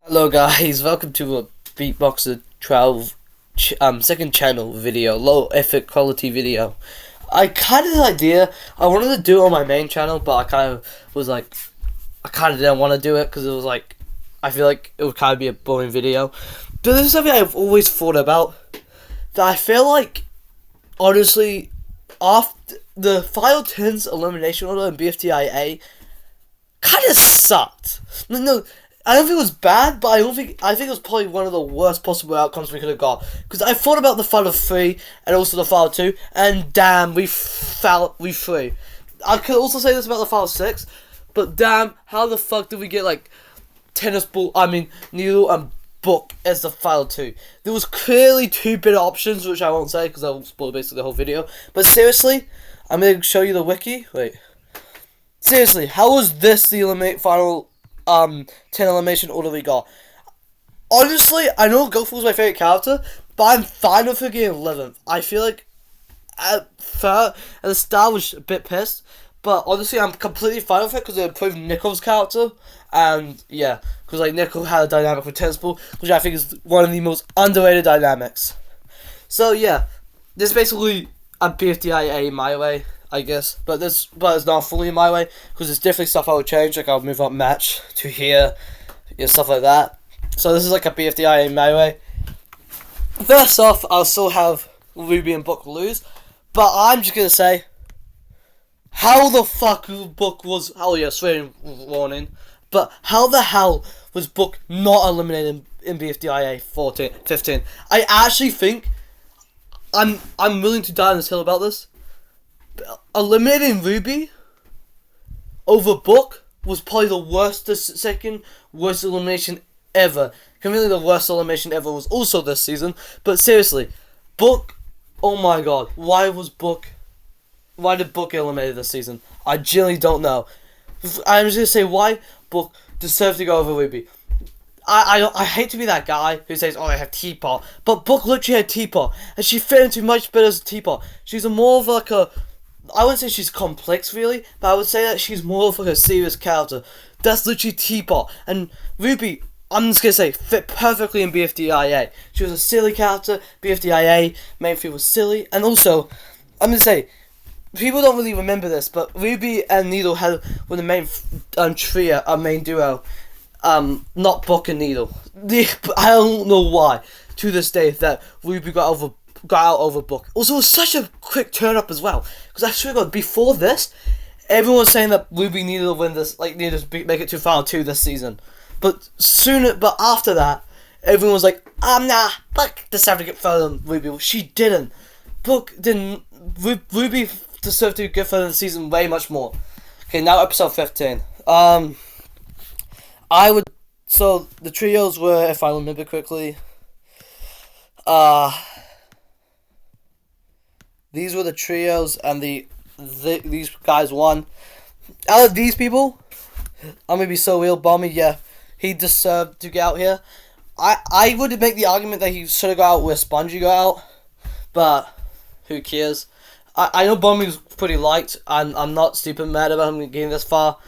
Hello guys, welcome to a Beatboxer 12 second channel video, low effort quality video. I kind of had an idea, I wanted to do it on my main channel, but I kind of was like, I kind of didn't want to do it because it was like, I feel like it would kind of be a boring video. But this is something I've always thought about, that I feel like, honestly, after the Final 10's elimination order in BFDIA kind of sucked. No, I don't think it was bad, but I think it was probably one of the worst possible outcomes we could have got. Because I thought about the Final 3 and also the Final 2, and damn, we fell. I could also say this about the Final 6, but damn, how the fuck did we get like Needle and Book as the Final 2? There was clearly two better options, which I won't say because I'll spoil basically the whole video. But seriously, I'm gonna show you the wiki. Wait. Seriously, how was this the final 10 elimination order we got? Honestly, I know Goku was my favourite character, but I'm fine with her getting 11th. I feel like at the start I was a bit pissed, but honestly I'm completely fine with it because it improved Nico's character, and yeah, because like Nico had a dynamic with Tennisball, which I think is one of the most underrated dynamics. So yeah, this is basically a BFDIA My Way, I guess, but it's not fully My Way because there's definitely stuff I would change, like I'll move up match to here, yeah, stuff like that. So this is like a BFDIA My Way. First off, I'll still have Ruby and Book lose, but I'm just gonna say, how the fuck Book was? Oh yeah, swearing warning. But how the hell was Book not eliminated in BFDIA 15? I actually think I'm willing to die on this hill about this. Eliminating Ruby over Book was probably the second worst elimination ever. Conveniently, the worst elimination ever was also this season. But seriously, Book, oh my god, why did Book get eliminated this season? I genuinely don't know. I'm just gonna say why Book deserves to go over Ruby. I hate to be that guy who says, oh, I have Teapot, but Book literally had Teapot, and she fit into much better as a Teapot. She's a more of like a, I wouldn't say she's complex really, but I would say that she's more of like a serious character. That's literally Teapot, and Ruby, I'm just gonna say, fit perfectly in BFDIA. She was a silly character, BFDIA, main field was silly, and also, I'm gonna say, people don't really remember this, but Ruby and Needle were the main trio, main duo. Not Book and Needle. I don't know why, to this day, that Ruby got out over Book. Also, it was such a quick turn up as well, because I swear to God, before this, everyone was saying that Ruby needed to win this, like needed to make it to Final 2 this season. But after that, everyone was like, nah, Book deserved to get further than Ruby. She didn't. Book didn't. Ruby deserved to get further in the season way much more. Okay, now episode 15. So the trios were, if I remember correctly, these were the trios, and these guys won. Out of these people, I'm gonna be so real, Bommy, yeah, he deserved to get out here. I would make the argument that he should have got out where Spongy got out, but who cares? I know Bommy was pretty liked, and I'm not stupid mad about him getting this far.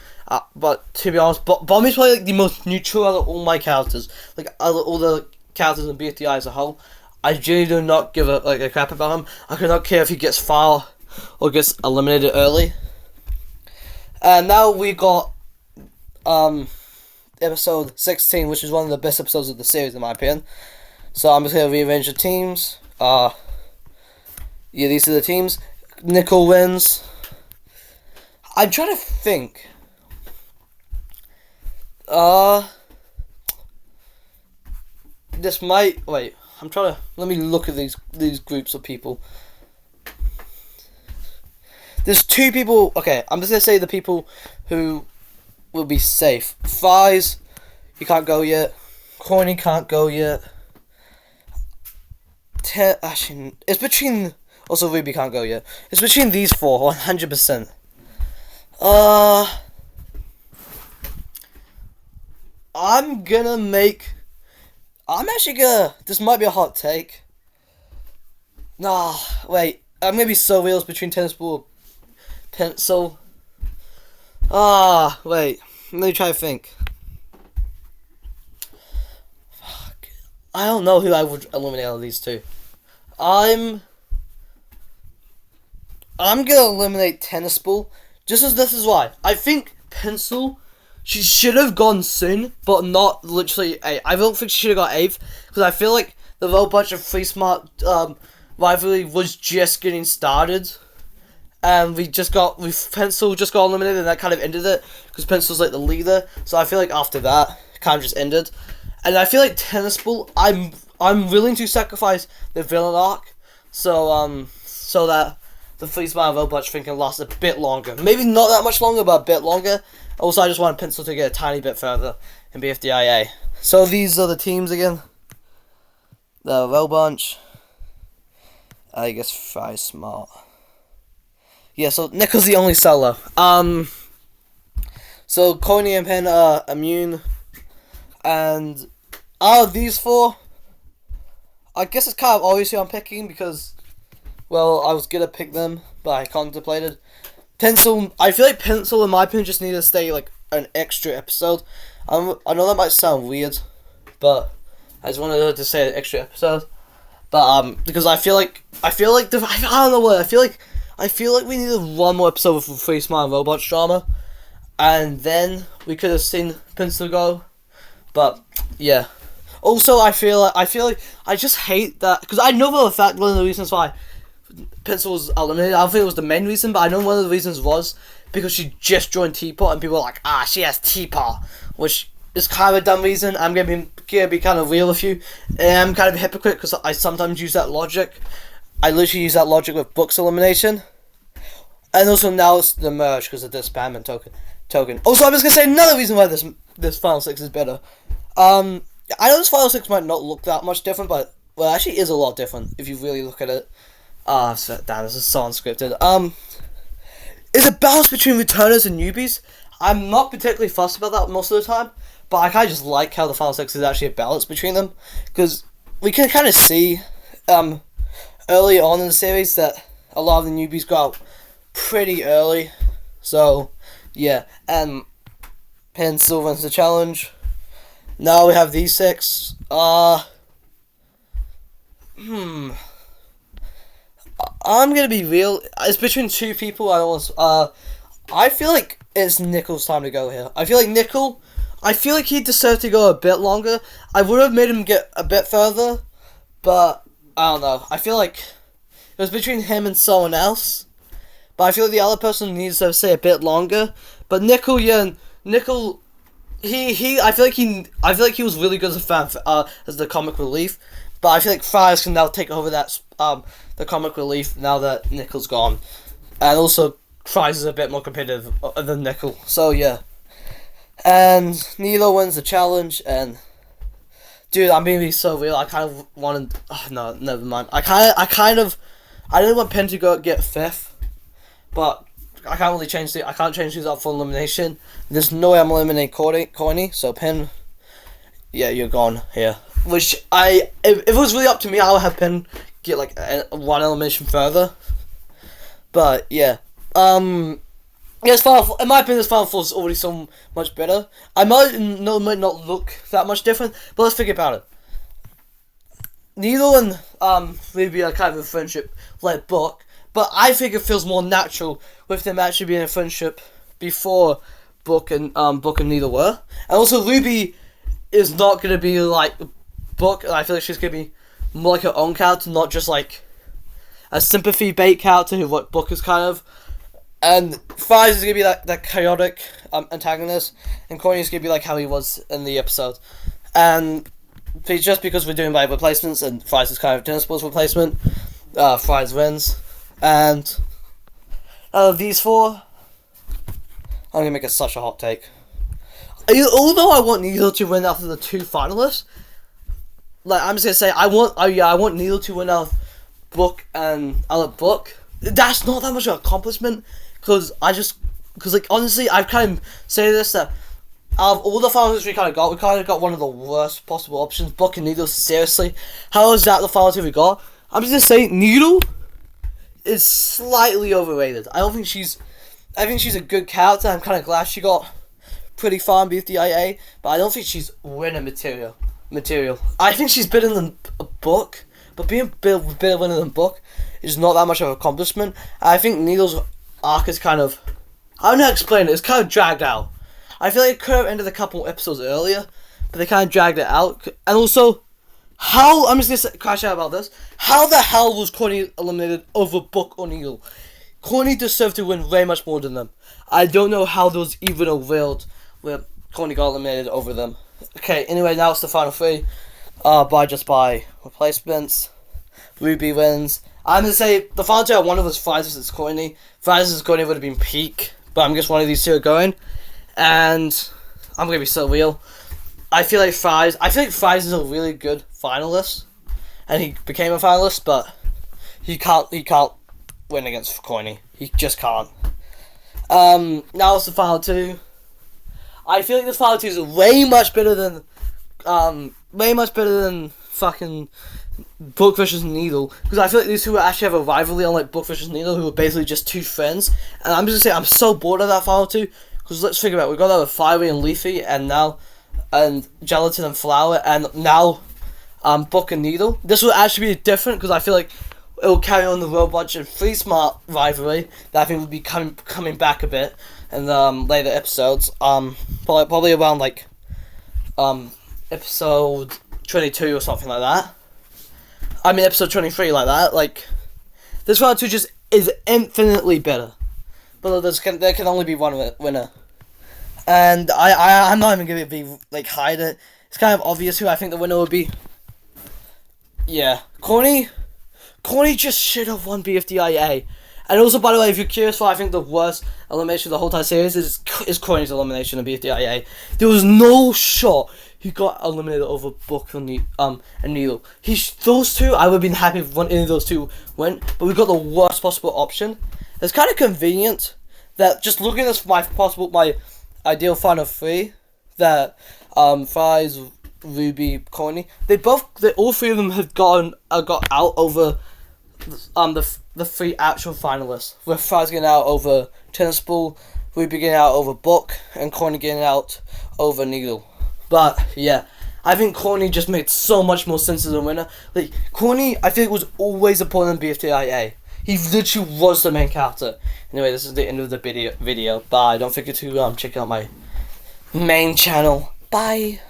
But to be honest, Bommy's probably like the most neutral out of all my characters. Like out of all the characters in BFDI as a whole, I genuinely do not give a crap about him. I could not care if he gets far or gets eliminated early. And now we got episode 16, which is one of the best episodes of the series in my opinion. So I'm just gonna rearrange the teams. Yeah, these are the teams. Nickel wins. I'm trying to think. This might, wait, let me look at these groups of people. There's two people, okay, I'm just gonna say the people who will be safe. Fies, he can't go yet. Corny can't go yet. Actually, it's between, also Ruby can't go yet. It's between these four, 100%. This might be a hot take. Nah, wait, I'm gonna be so real between tennis ball and pencil. Wait, let me try to think. I don't know who I would eliminate out of these two. I'm gonna eliminate Tennis Ball. Just as this is why. I think Pencil, she should have gone soon, but not literally 8th. I don't think she should have got 8th, because I feel like the whole bunch of Free Smart rivalry was just getting started. And Pencil just got eliminated, and that kind of ended it, because Pencil's like the leader. So I feel like after that, it kind of just ended. And I feel like Tennis Ball, I'm willing to sacrifice the villain arc, so that the Free Smart Robot thing can last a bit longer. Maybe not that much longer, but a bit longer. Also, I just want Pencil to get a tiny bit further in BFDIA. So these are the teams again. The Row Bunch. I guess Fry Smart. Yeah, so Nickel's the only solo. So Coney and Pen are immune. And out of these four, I guess it's kind of obvious who I'm picking, because, well, I was gonna pick them, but I contemplated. Pencil, I feel like Pencil, in my opinion, just need to stay like an extra episode. I know that might sound weird, but I just wanted her to say an extra episode. But because I feel like I don't know what I feel like we needed one more episode of Free Smart and Robots drama, and then we could have seen Pencil go. But yeah. Also, I feel like I just hate that, because I know for a fact one of the reasons why Pencil was eliminated, I don't think it was the main reason, but I know one of the reasons was because she just joined Teapot, and people were like, she has Teapot, which is kind of a dumb reason. I'm gonna be kind of real with you, and I'm kind of a hypocrite, because I sometimes use that logic. I literally use that logic with Book's elimination, and also now it's the merge because of this Batman token. Also, I'm just gonna say another reason why this Final 6 is better. I know this Final 6 might not look that much different, but, well, it actually is a lot different if you really look at it. Damn, this is so unscripted. It's a balance between returners and newbies. I'm not particularly fussed about that most of the time, but I kind of just like how the Final 6 is actually a balance between them, because we can kind of see, early on in the series that a lot of the newbies go out pretty early. So, yeah, and Pencil wins the challenge. Now we have these 6. I'm gonna be real. It's between two people. I feel like it's Nickel's time to go here. I feel like he deserved to go a bit longer. I would have made him get a bit further, but I don't know. I feel like it was between him and someone else, but I feel like the other person needs to stay a bit longer. But Nickel, yeah, Nickel. I feel like he was really good as a fan, as the comic relief, but I feel like Fries can now take over that the comic relief now that Nickel's gone, and also Fries is a bit more competitive than Nickel. So yeah, and Nilo wins the challenge, and dude, I'm being so real. I kind of wanted. Oh, no, never mind. I didn't want Pen to get 5th, but I can't change these up for elimination. There's no way I'm eliminating Corny, so Pen, yeah, you're gone here. Which if it was really up to me, I would have Pen get like one elimination further. But yeah, yes, in my opinion, this Final Four is already so much better. I might not look that much different, but let's think about it. Needle and Ruby are kind of a friendship like book, but I think it feels more natural with them actually being a friendship before Book and Needle were. And also Ruby is not gonna be like Book, and I feel like she's gonna be more like her own character, not just like a sympathy bait character who what Book is kind of. And Fries is gonna be that chaotic antagonist, and Corny is gonna be like how he was in the episode. And just because we're doing by replacements, and Fries is kind of Tennis Ball's replacement, Fries wins. And out of these 4, I'm gonna make it such a hot take. Although I want Needle to win after the 2 finalists, like I'm just gonna say I want Needle to win out of Book and out of Book. That's not that much of an accomplishment, because like honestly, I've kind of say this that out of all the finalists we kind of got one of the worst possible options. Book and Needle, seriously, how is that the finalists we got? I'm just gonna say Needle is slightly overrated. I think she's a good character. I'm kind of glad she got pretty far in BFDIA, but I don't think she's winner material. material. I think she's better than a Book, but being better than Book is not that much of an accomplishment. I think Needle's arc is kind of, I don't know how to explain it. It's kind of dragged out. I feel like it could have ended a couple episodes earlier, but they kind of dragged it out. And also, I'm just gonna crash out about this. How the hell was Courtney eliminated over Book or Needle? Courtney deserved to win way much more than them. I don't know how there was even a world where Courtney got eliminated over them. Okay, anyway, now it's the final three. By replacements. Ruby wins. I'm gonna say the final two, one of us Fries versus Courtney. Fries versus Courtney would have been peak, but I'm just one of these two are going. And I'm gonna be so real. I feel like Fries is a really good finalist. And he became a finalist, but he can't win against Courtney. He just can't. Now it's the final two. I feel like this final two is way much better than fucking Book versus Needle, because I feel like these two actually have a rivalry, unlike Book versus Needle, who are basically just two friends. And I'm just gonna say I'm so bored of that final two, because let's figure out, we got that with Fiery and Leafy, and Gelatin and Flower, and now Book and Needle. This will actually be different, because I feel like it will carry on the Robot and Free Smart rivalry that I think will be coming back a bit in later episodes. Probably around like episode 22 or something like that. I mean episode 23 like that. Like, this round 2 just is infinitely better. But there can only be one winner. And I'm not even gonna be like hide it. It's kind of obvious who I think the winner would be. Yeah, Courtney just should have won BFDIA. And also, by the way, if you're curious why I think the worst elimination of the whole entire series is Courtney's elimination of BFDIA. There was no shot he got eliminated over Book and Needle. Those two, I would have been happy if any of those two went, but we got the worst possible option. It's kind of convenient that, just looking at this, my ideal final three, that Fries, Ruby, Courtney, all three of them have got out over the three actual finalists, with Fries getting out over Tennis Ball, Ruby getting out over Book, and Courtney getting out over Needle. But yeah, I think Courtney just made so much more sense as a winner. Like, Courtney, I think, was always a point in BFDIA. He literally was the main character. Anyway, this is the end of the video. Bye. Don't forget to check out my main channel. Bye.